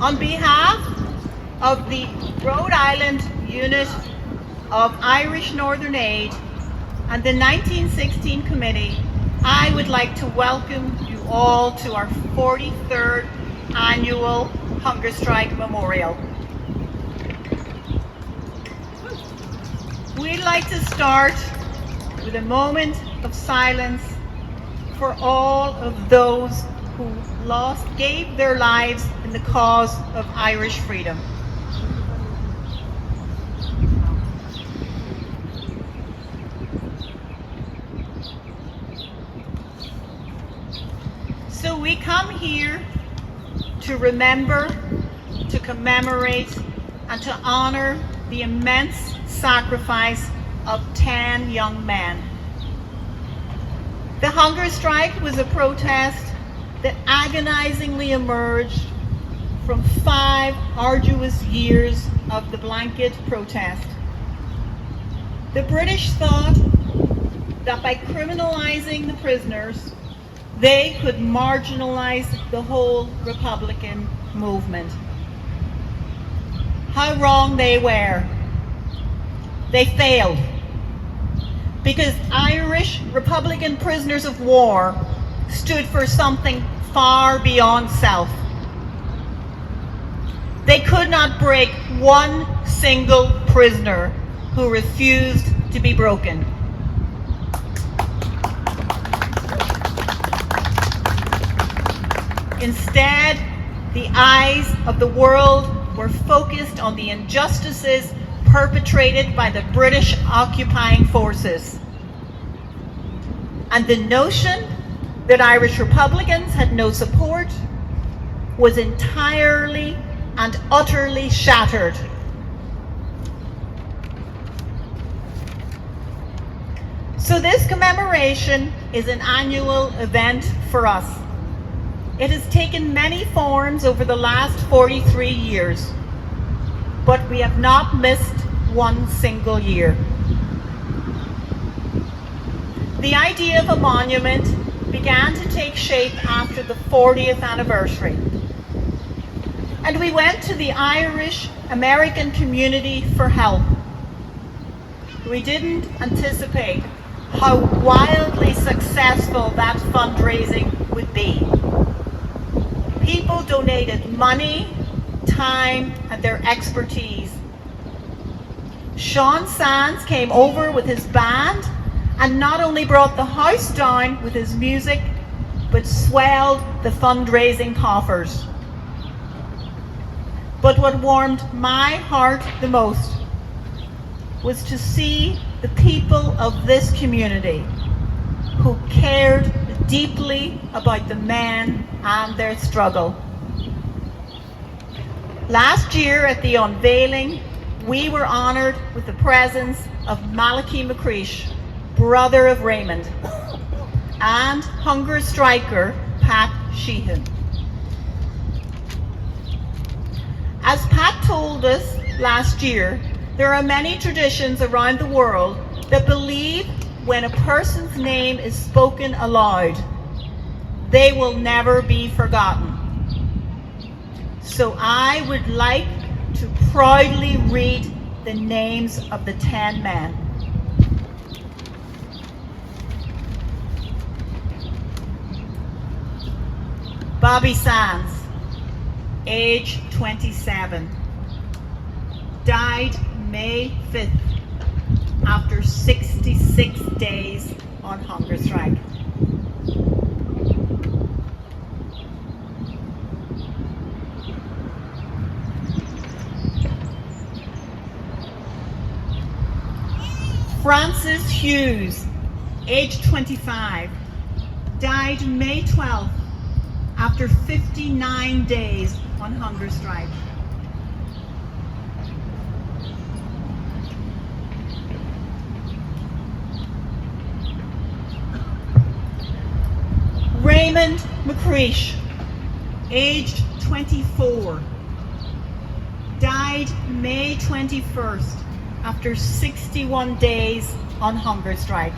On behalf of the Rhode Island Unit of Irish Northern Aid and the 1916 Committee, I would like to welcome you all to our 43rd annual Hunger Strike Memorial. We'd like to start with a moment of silence for all of those who gave their lives in the cause of Irish freedom. So we come here to remember, to commemorate, and to honor the immense sacrifice of 10 young men. The hunger strike was a protest that agonizingly emerged from 5 arduous years of the blanket protest. The British thought that by criminalizing the prisoners, they could marginalize the whole Republican movement. How wrong they were. They failed. Because Irish Republican prisoners of war stood for something far beyond self. They could not break one single prisoner who refused to be broken. Instead, the eyes of the world were focused on the injustices perpetrated by the British occupying forces. And the notion that Irish Republicans had no support was entirely and utterly shattered. So this commemoration is an annual event for us. It has taken many forms over the last 43 years, but we have not missed one single year. The idea of a monument began to take shape after the 40th anniversary. And we went to the Irish American community for help. We didn't anticipate how wildly successful that fundraising would be. People donated money, time, and their expertise. Sean Sands came over with his band and not only brought the house down with his music, but swelled the fundraising coffers. But what warmed my heart the most was to see the people of this community who cared deeply about the men and their struggle. Last year at the unveiling, we were honoured with the presence of Malachy McCreesh, brother of Raymond, and hunger striker Pat Sheehan. As Pat told us last year, there are many traditions around the world that believe when a person's name is spoken aloud, they will never be forgotten. So I would like to proudly read the names of the 10 men. Bobby Sands, age 27, died May 5th after 66 days on hunger strike. Francis Hughes, age 25, died May 12th after 59 days on hunger strike. Raymond McCreesh, aged 24, died May 21st after 61 days on hunger strike.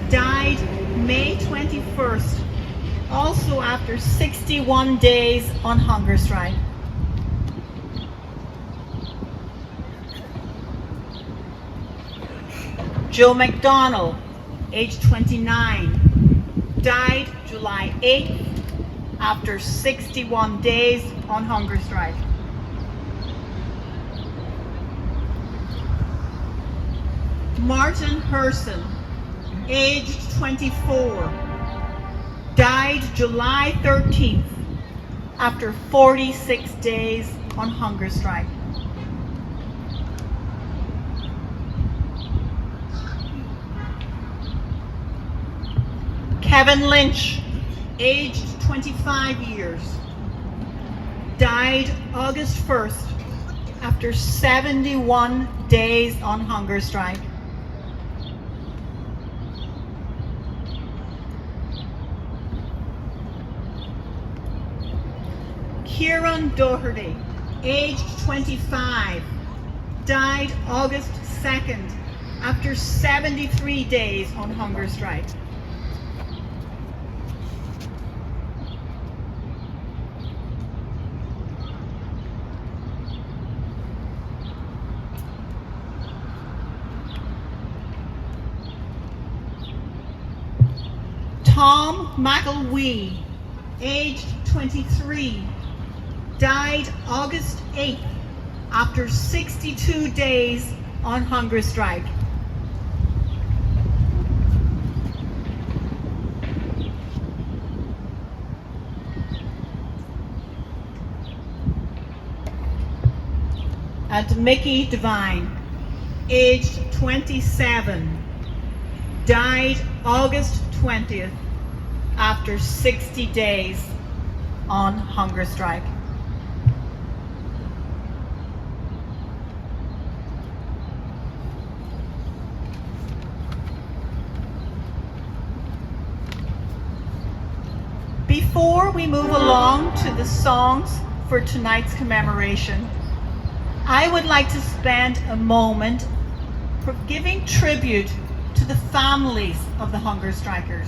died May 21st, also after 61 days on hunger strike. Joe McDonald, age 29, died July 8th after 61 days on hunger strike. Martin Herson, aged 24, died July 13th after 46 days on hunger strike. Kevin Lynch, aged 25 years, died August 1st after 71 days on hunger strike. Kieran Doherty, aged 25, died August 2nd after 73 days on hunger strike. Tom McElwee, aged 23, died August 8th after 62 days on hunger strike. And Mickey Devine, aged 27, died August 20th after 60 days on hunger strike. Before we move along to the songs for tonight's commemoration, I would like to spend a moment for giving tribute to the families of the hunger strikers,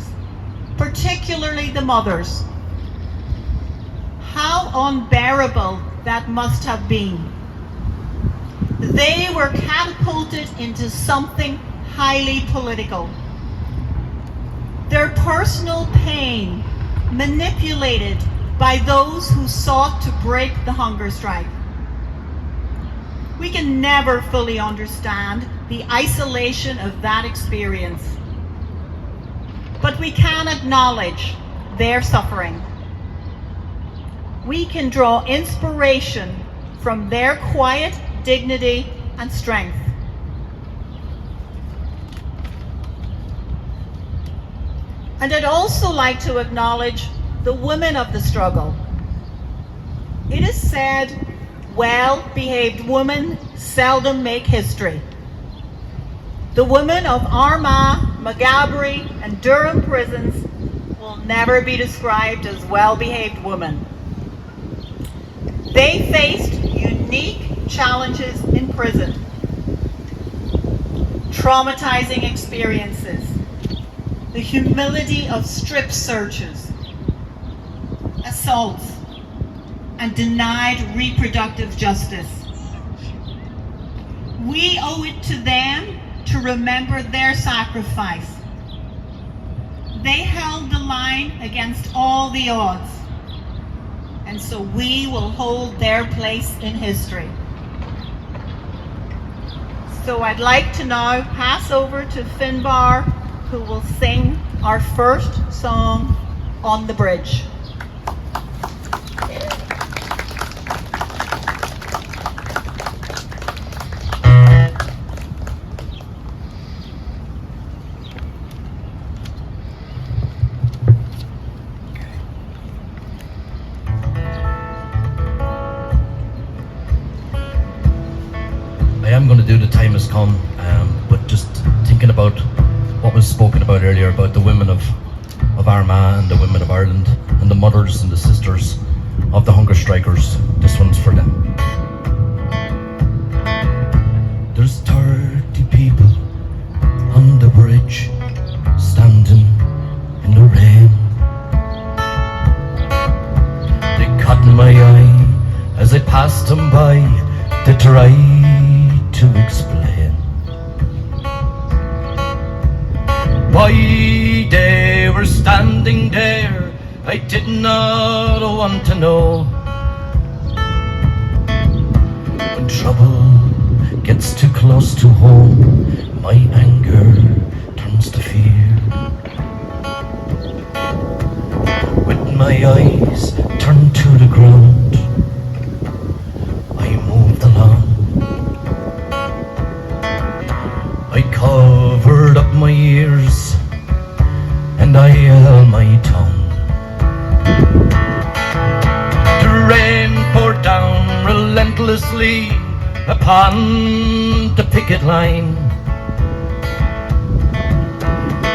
particularly the mothers. How unbearable that must have been. They were catapulted into something highly political. Their personal pain manipulated by those who sought to break the hunger strike. We can never fully understand the isolation of that experience, but we can acknowledge their suffering. We can draw inspiration from their quiet dignity and strength. And I'd also like to acknowledge the women of the struggle. It is said, well-behaved women seldom make history. The women of Armagh, Maghaberry, and Durham prisons will never be described as well-behaved women. They faced unique challenges in prison, traumatizing experiences, the humility of strip searches, assaults, and denied reproductive justice. We owe it to them to remember their sacrifice. They held the line against all the odds, and so we will hold their place in history. So I'd like to now pass over to Finbar, who will sing our first song, On the Bridge. I am going to do The Time Has Come, but just thinking about what was spoken about earlier about the women of Armagh and the women of Ireland and the mothers and the sisters of the hunger strikers. This one's for them. There's 30 people on the bridge standing try to explain why they were standing there. I did not want to know. When trouble gets too close to home, my anger turns to fear. With my eyes turned to the ground, I moved along. I covered up my ears and I held my tongue. The rain poured down relentlessly upon the picket line,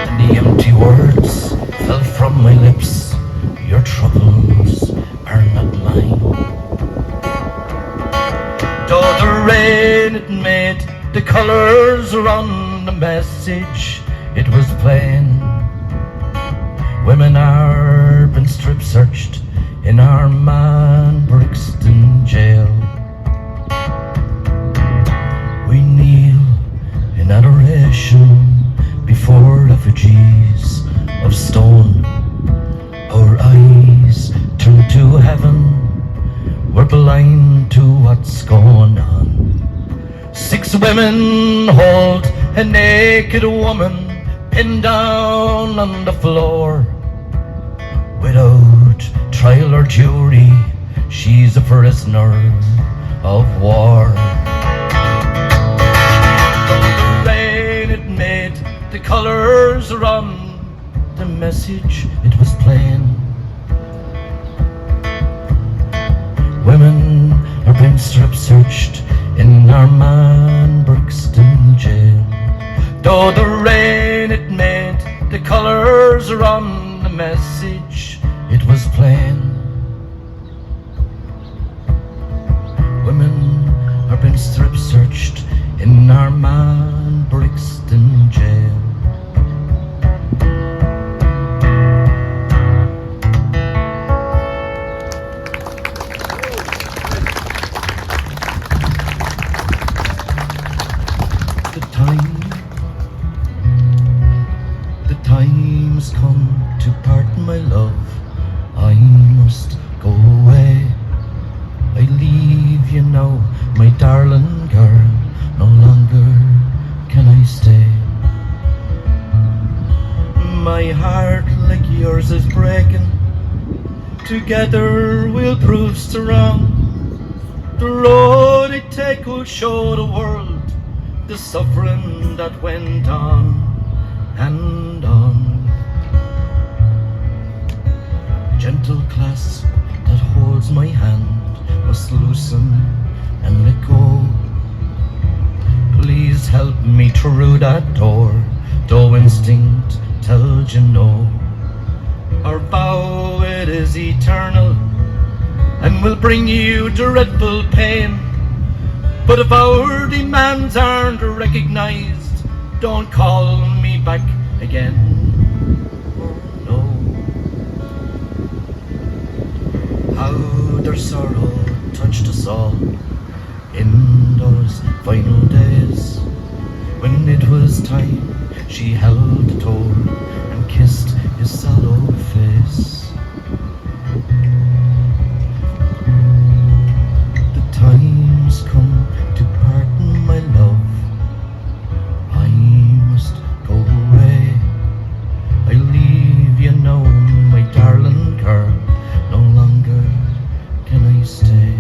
and the empty words fell from my lips. Your troubles are not mine. Though the rain had made the colors run, the message it was plain. Women are been strip searched in our man Brixton jail. We kneel in adoration before effigies of stone. Our eyes turn to heaven, we're blind to what's going on. 6 women hold a naked woman pinned down on the floor. Without trial or jury, she's a prisoner of war. The rain it made the colors run, the message it was plain. Women are being strip searched in our man Brixton jail. Though the rain it made the colors run, the message it was plain. Women are being strip searched in our man Brixton jail. The time's come to part, my love. I must go away. I leave you now, my darling girl. No longer can I stay. My heart, like yours, is breaking. Together we'll prove strong. The road I take will show the world the suffering that went on and on. Gentle clasp that holds my hand must loosen and let go. Please help me through that door, though instinct tells you no. Our vow it is eternal and will bring you dreadful pain. But if our demands aren't recognized, don't call me back again. Oh no. How their sorrow touched us all in those final days. When it was time, she held the door and kissed his sallow face. The time's come to pardon my love. I must go away. I leave you now, my darling girl. No longer can I stay.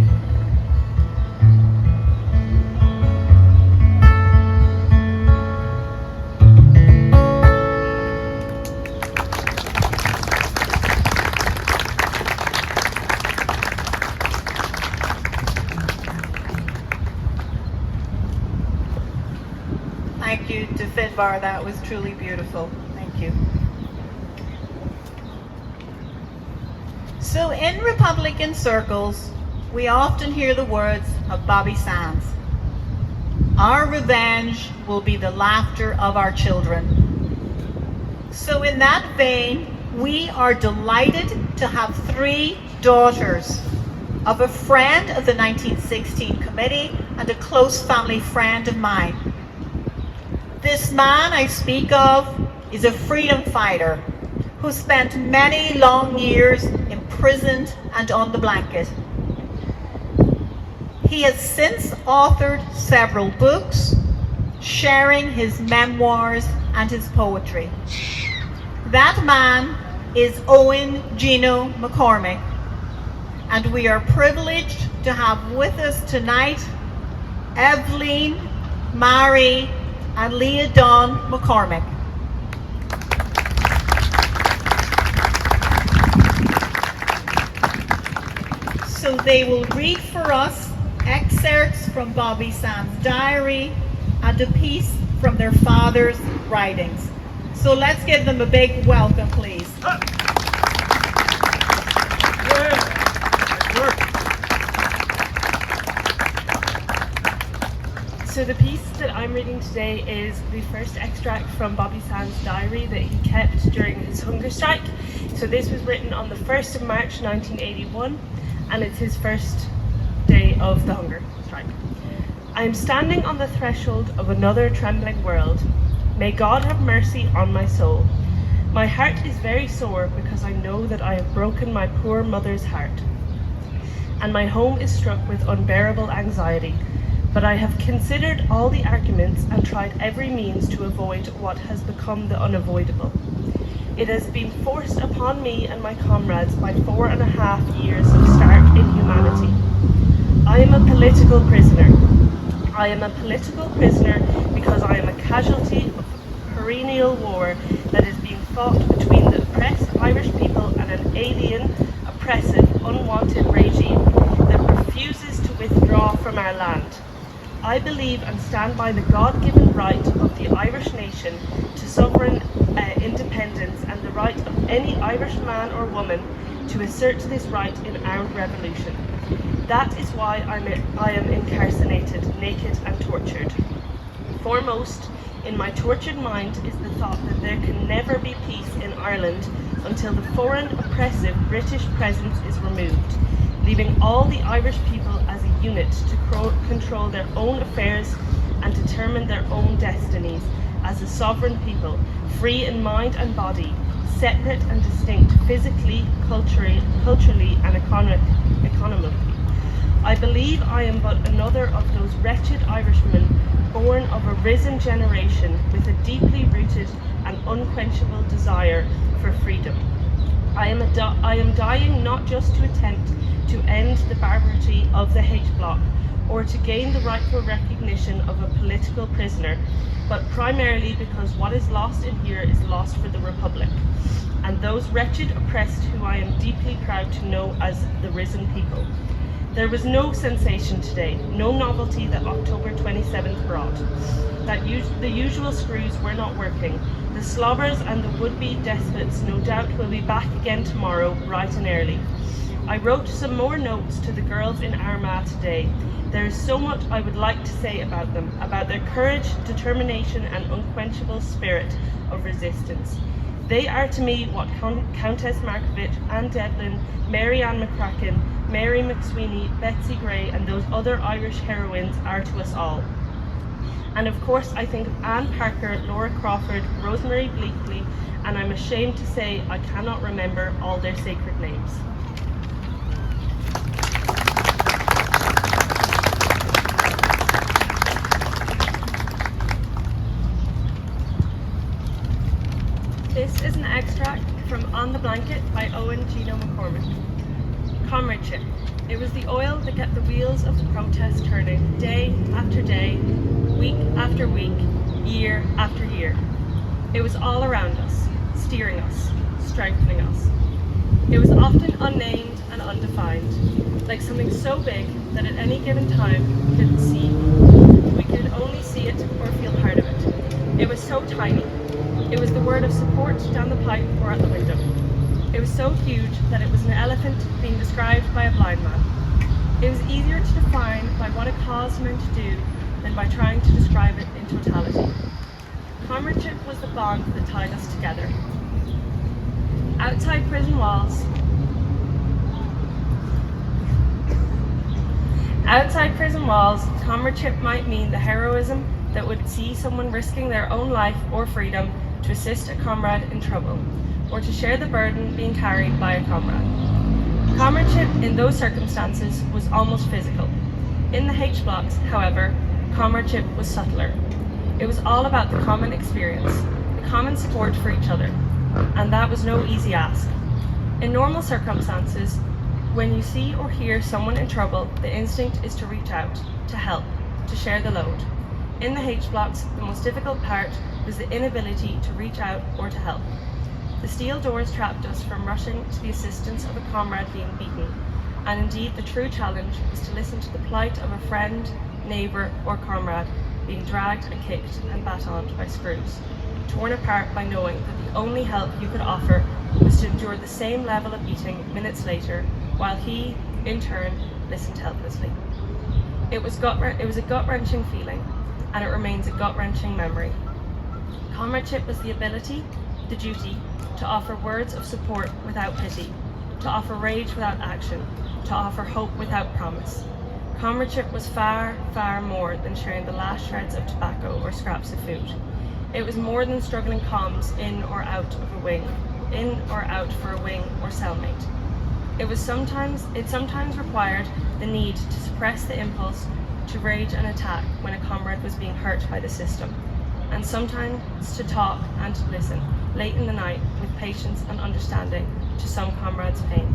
Thank you to Finbar, that was truly beautiful. Thank you. So in Republican circles, we often hear the words of Bobby Sands. Our revenge will be the laughter of our children. So in that vein, we are delighted to have 3 daughters of a friend of the 1916 committee and a close family friend of mine. This man I speak of is a freedom fighter who spent many long years imprisoned and on the blanket. He has since authored several books, sharing his memoirs and his poetry. That man is Eoghan MacCormic, and we are privileged to have with us tonight Eibhlin, Mairidh and Liandan NicCormaic. So they will read for us excerpts from Bobby Sands' diary and a piece from their father's writings. So let's give them a big welcome, please. So the piece that I'm reading today is the first extract from Bobby Sands' diary that he kept during his hunger strike. So this was written on the 1st of March 1981, and it's his first day of the hunger strike. I am standing on the threshold of another trembling world. May God have mercy on my soul. My heart is very sore because I know that I have broken my poor mother's heart, and my home is struck with unbearable anxiety. But I have considered all the arguments and tried every means to avoid what has become the unavoidable. It has been forced upon me and my comrades by 4.5 years of stark inhumanity. I am a political prisoner. I am a political prisoner because I am a casualty of a perennial war that is being fought between the oppressed Irish people and an alien, oppressive, unwanted regime that refuses to withdraw from our land. I believe and stand by the God-given right of the Irish nation to sovereign independence and the right of any Irish man or woman to assert this right in armed revolution. That is why I am incarcerated, naked and tortured. Foremost in my tortured mind is the thought that there can never be peace in Ireland until the foreign oppressive British presence is removed, leaving all the Irish people as a unit to control their own affairs and determine their own destinies as a sovereign people, free in mind and body, separate and distinct physically, culturally and economically. I believe I am but another of those wretched Irishmen born of a risen generation with a deeply rooted and unquenchable desire for freedom. I am dying not just to attempt to end the barbarity of the hate bloc or to gain the rightful recognition of a political prisoner, but primarily because what is lost in here is lost for the Republic and those wretched oppressed who I am deeply proud to know as the risen people. There was no sensation today, no novelty that October 27th brought. The usual screws were not working. The slobbers and the would-be despots no doubt will be back again tomorrow, bright and early. I wrote some more notes to the girls in Armagh today. There is so much I would like to say about them, about their courage, determination and unquenchable spirit of resistance. They are to me what Countess Markievicz, Anne Devlin, Mary Ann McCracken, Mary McSweeney, Betsy Gray and those other Irish heroines are to us all. And of course I think of Anne Parker, Laura Crawford, Rosemary Bleakley, and I'm ashamed to say I cannot remember all their sacred names. This is an extract from On the Blanket by Eoghan MacCormic. Comradeship. It was the oil that kept the wheels of the protest turning, day after day, week after week, year after year. It was all around us, steering us, strengthening us. It was often unnamed and undefined, like something so big that at any given time we couldn't see. We could only see it or feel part of it. It was so tiny. It was the word of support down the pipe or at the window. It was so huge that it was an elephant being described by a blind man. It was easier to define by what it caused men to do than by trying to describe it in totality. Comradeship was the bond that tied us together. Outside prison walls, Outside prison walls, comradeship might mean the heroism that would see someone risking their own life or freedom to assist a comrade in trouble, or to share the burden being carried by a comrade. Comradeship in those circumstances was almost physical. In the H blocks, however, comradeship was subtler. It was all about the common experience, the common support for each other, and that was no easy ask. In normal circumstances, when you see or hear someone in trouble, the instinct is to reach out, to help, to share the load. In the H blocks, the most difficult part was the inability to reach out or to help. The steel doors trapped us from rushing to the assistance of a comrade being beaten, and indeed the true challenge was to listen to the plight of a friend, neighbour or comrade being dragged and kicked and batoned by screws, torn apart by knowing that the only help you could offer was to endure the same level of beating minutes later, while he, in turn, listened helplessly. It was a gut-wrenching feeling, and it remains a gut-wrenching memory. Comradeship was the ability, the duty, to offer words of support without pity, to offer rage without action, to offer hope without promise. Comradeship was far, far more than sharing the last shreds of tobacco or scraps of food. It was more than struggling comms in or out for a wing or cellmate. It sometimes required the need to suppress the impulse to rage and attack when a comrade was being hurt by the system, and sometimes to talk and to listen late in the night with patience and understanding to some comrades' pain,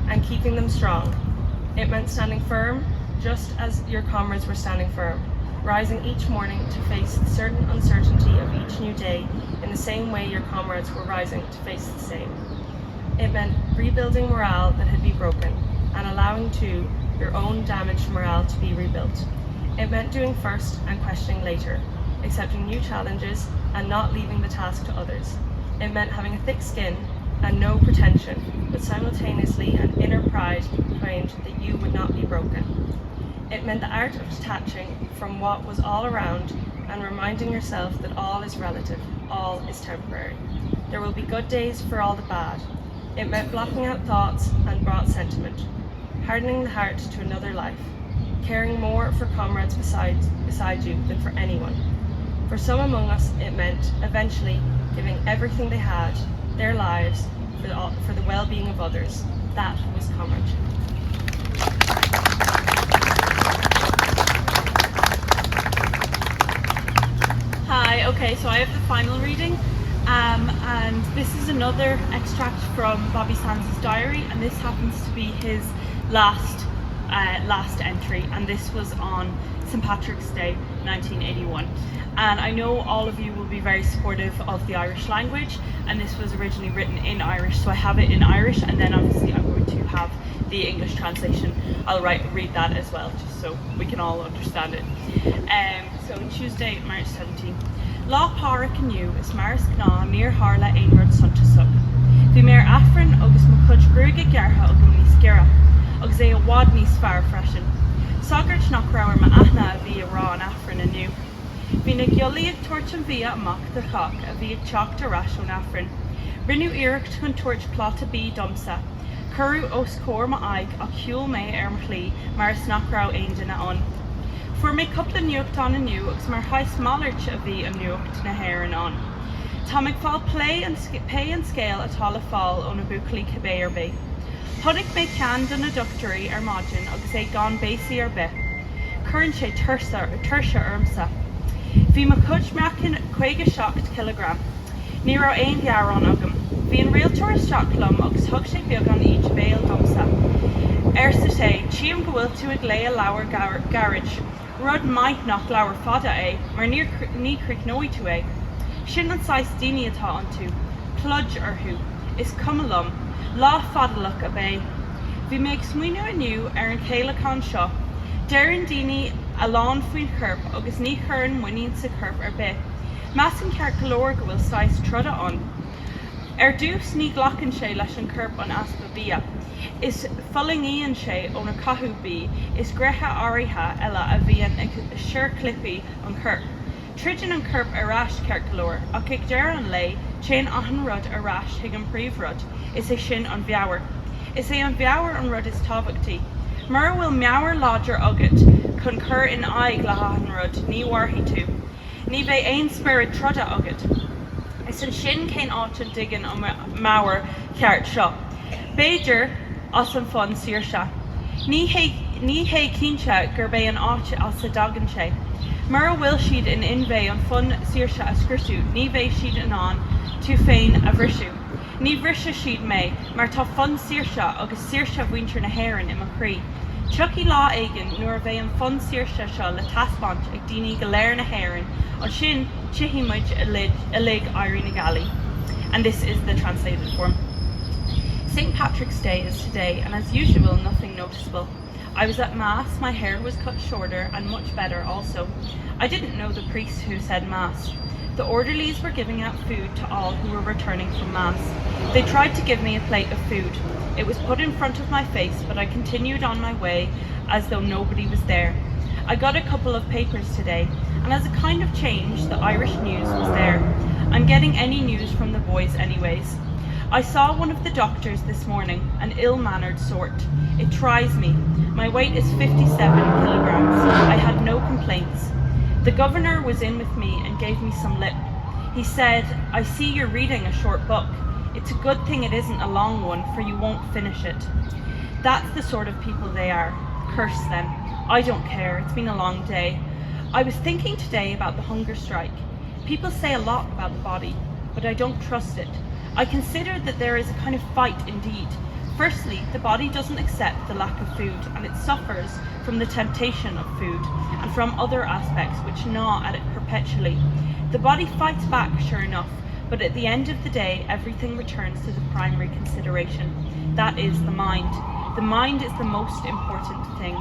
and keeping them strong. It meant standing firm just as your comrades were standing firm, rising each morning to face the certain uncertainty of each new day in the same way your comrades were rising to face the same. It meant rebuilding morale that had been broken and allowing too your own damaged morale to be rebuilt. It meant doing first and questioning later, accepting new challenges and not leaving the task to others. It meant having a thick skin and no pretension, but simultaneously an inner pride proclaimed that you would not be broken. It meant the art of detaching from what was all around and reminding yourself that all is relative, all is temporary. There will be good days for all the bad. It meant blocking out thoughts and brought sentiment, hardening the heart to another life, caring more for comrades beside you than for anyone. For some among us, it meant eventually giving everything they had, their lives, for the well-being of others. That was comradeship. Hi, okay, so I have the final reading, and this is another extract from Bobby Sands' diary, and this happens to be his last entry, and this was on St. Patrick's Day, 1981. And I know all of you will be very supportive of the Irish language, and this was originally written in Irish, so I have it in Irish, and then obviously I'm going to have the English translation. I'll read that as well, just so we can all understand it. So Tuesday, March 17. Lá páric aniu is Maris Gná near Harla Einrod Sunta Suk. Vi mer Afrin agus Makuj Gruga Garha Ogum Nis Gira, Ogs a wad Nis Far Freshen. Sogert Knockrower Ma Ahna via Raw and Afrin aniu. Vi na Gioli torch and via Mock the Cock, a via Chalk to Rash on Afrin. Rinu Eric to torch Plata B Dumsa. Kuru os Kor Ma Ike, a Hul May Ermchli, Maris Knockrow Aindina on. For me couple of nucht on a new, ox mar high smaller to be a nucht na hair and on. Tomic fall pay and scale at all a fall on a bookly cabe or bay. Hudic me canned and a doctory or margin, ox a gone basey or be. Current she Tricia Urmsa. Vi ma coach mackin quaga shocked kilogram. Nero ein yaron ogum. Vi in real tourist shock clum, ox hug she Eoghan each bail domsa. Ersate, chiam go to a glay a lower garage. Rud might knock lower fada mar near knee creek noi to Shin and size dini ata onto. Pludge or who is come alum. Law fada look a bay. Vi make swino anew an Kayla con shop. Darren dini a lawn fwyn curb agus ni churn winning sa curb or bay. Massin car caloric will size trudda on. Deuce ni glocken she lashin curb on aspa bia. Is fulling Ian she on a cahu bee, is greha ariha ella a vian a sure clippy on curb. Tridgen and curb a rash kerkalor, a kick jaran lay, chain ahan rud a rash higgum preve rud, is a shin on viower. Is a on viower on rud is tovakti. Mur will meawr lodger ugat, concur in I glahanrud, ni warhi tu. Ni ve ein spirit trudda ugat. Is an shin cain autumn diggin on mawr cart shop. Bajor, osan fun sirsha. Ni he kincha gerbe an aut as a daganche. Mur will sheed in inve on fun sirsha a skirtu, ni ve sheed anon, tu fein a vrishu. Ni vrisha sheed me, mar ta fun sirsha agus sirsha winter na heron in Macree. Chucky law aigen nor ve an fun sirsha shall le taspont ag dini galer na heron, on shin chihimaj a lig Irene Gali. And this is the translated form. St. Patrick's Day is today, and as usual, nothing noticeable. I was at Mass, my hair was cut shorter and much better also. I didn't know the priest who said Mass. The orderlies were giving out food to all who were returning from Mass. They tried to give me a plate of food. It was put in front of my face, but I continued on my way as though nobody was there. I got a couple of papers today, and as a kind of change, the Irish news was there. I'm getting any news from the boys anyways. I saw one of the doctors this morning, an ill-mannered sort. It tries me. My weight is 57 kilograms. I had no complaints. The governor was in with me and gave me some lip. He said, I see you're reading a short book. It's a good thing it isn't a long one, for you won't finish it. That's the sort of people they are. Curse them. I don't care. It's been a long day. I was thinking today about the hunger strike. People say a lot about the body, but I don't trust it. I consider that there is a kind of fight indeed. Firstly, the body doesn't accept the lack of food, and it suffers from the temptation of food and from other aspects which gnaw at it perpetually. The body fights back, sure enough, but at the end of the day, everything returns to the primary consideration. That is the mind. The mind is the most important thing.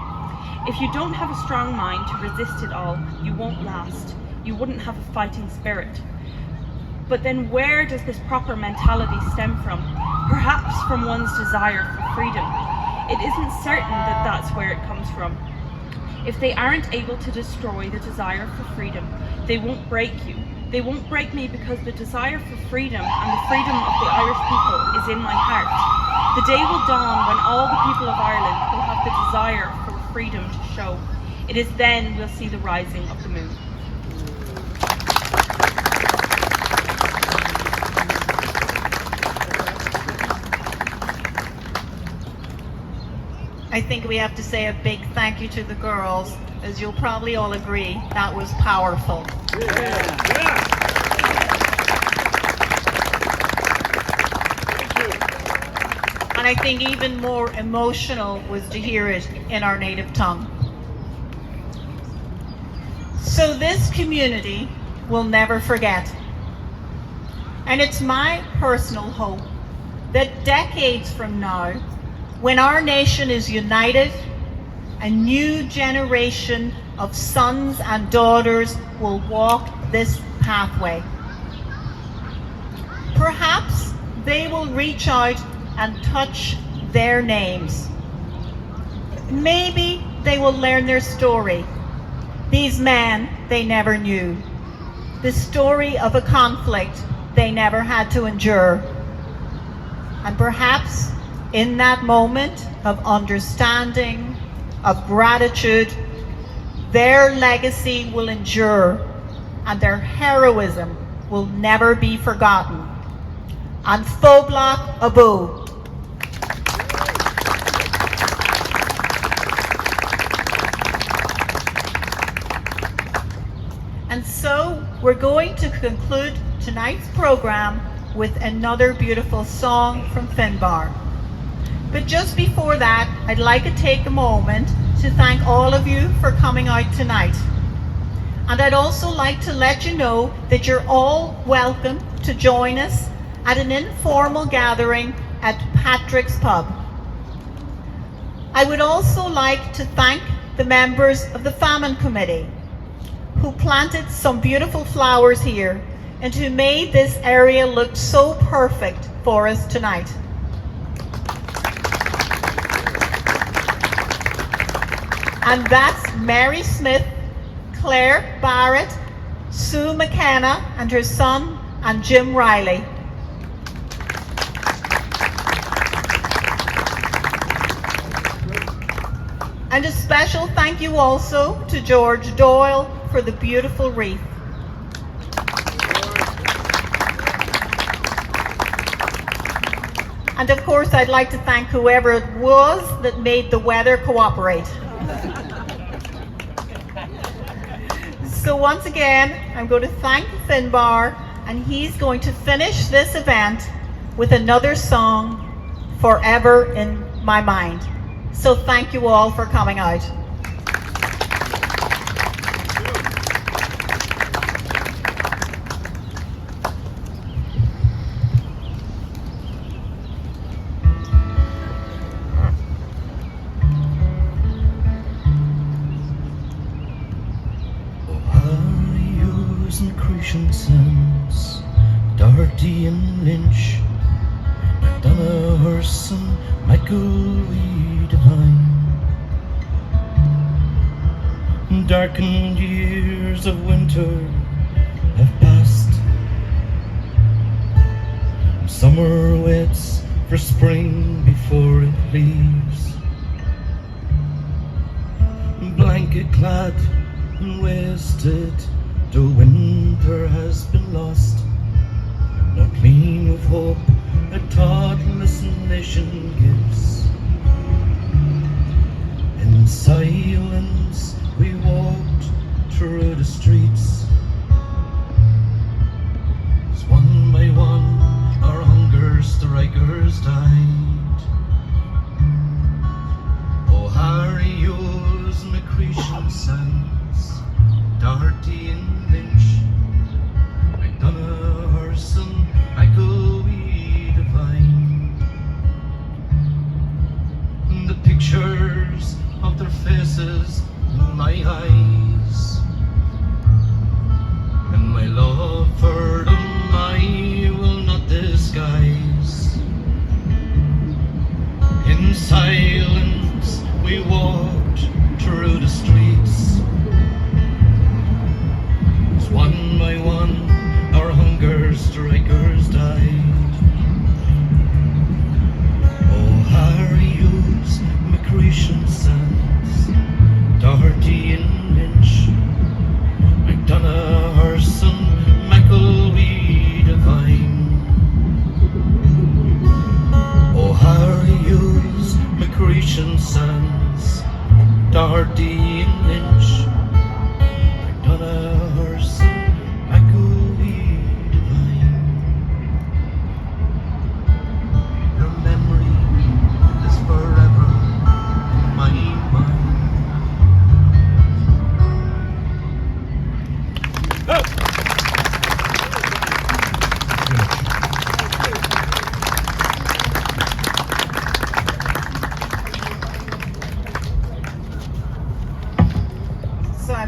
If you don't have a strong mind to resist it all, you won't last. You wouldn't have a fighting spirit. But then where does this proper mentality stem from? Perhaps from one's desire for freedom. It isn't certain that that's where it comes from. If they aren't able to destroy the desire for freedom, they won't break you. They won't break me because the desire for freedom and the freedom of the Irish people is in my heart. The day will dawn when all the people of Ireland will have the desire for freedom to show. It is then we'll see the rising of the moon. I think we have to say a big thank you to the girls, as you'll probably all agree, that was powerful. And I think even more emotional was to hear it in our native tongue. So this community will never forget. And it's my personal hope that decades from now, when our nation is united, a new generation of sons and daughters will walk this pathway. Perhaps they will reach out and touch their names. Maybe they will learn their story. These men they never knew. The story of a conflict they never had to endure. And perhaps in that moment of understanding, of gratitude, their legacy will endure and their heroism will never be forgotten. And Fóblach Abu. And so we're going to conclude tonight's program with another beautiful song from Finbar. But just before that, I'd like to take a moment to thank all of you for coming out tonight. And I'd also like to let you know that you're all welcome to join us at an informal gathering at Patrick's Pub. I would also like to thank the members of the Famine Committee who planted some beautiful flowers here and who made this area look so perfect for us tonight. And that's Mary Smith, Claire Barrett, Sue McKenna and her son, and Jim Riley. And a special thank you also to George Doyle for the beautiful wreath. And of course, I'd like to thank whoever it was that made the weather cooperate. So once again, I'm going to thank Finbar, and he's going to finish this event with another song, Forever in My Mind. So thank you all for coming out. Sons, Doherty and Lynch, McDonough, and Michael Divine. Darkened years of winter have passed. Summer waits for spring before it leaves. Blanket clad and wasted, the winter has been lost, not clean with hope a thoughtless nation gives. In silence we walked through the streets, as one by one our hunger strikers died. Oh, Harry Hughes, McCreation Sands, Doherty and Lynch, McDonough, Hurson, Michael Divine. The pictures of their faces in my eyes, and my love for them I will not disguise. In silence we walked through the streets, one by one our hunger strikers died. Oh, Harry Hughes, McCreation Sands, Doherty and Lynch, McDonough, Hurson, Michael Divine. Oh, Harry Hughes, McCreation Sands, Doherty and Lynch, McDonough,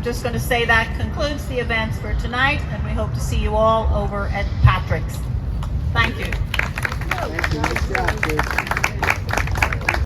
just going to say that concludes the events for tonight, and we hope to see you all over at Patrick's. Thank you. Thank you. Nice job,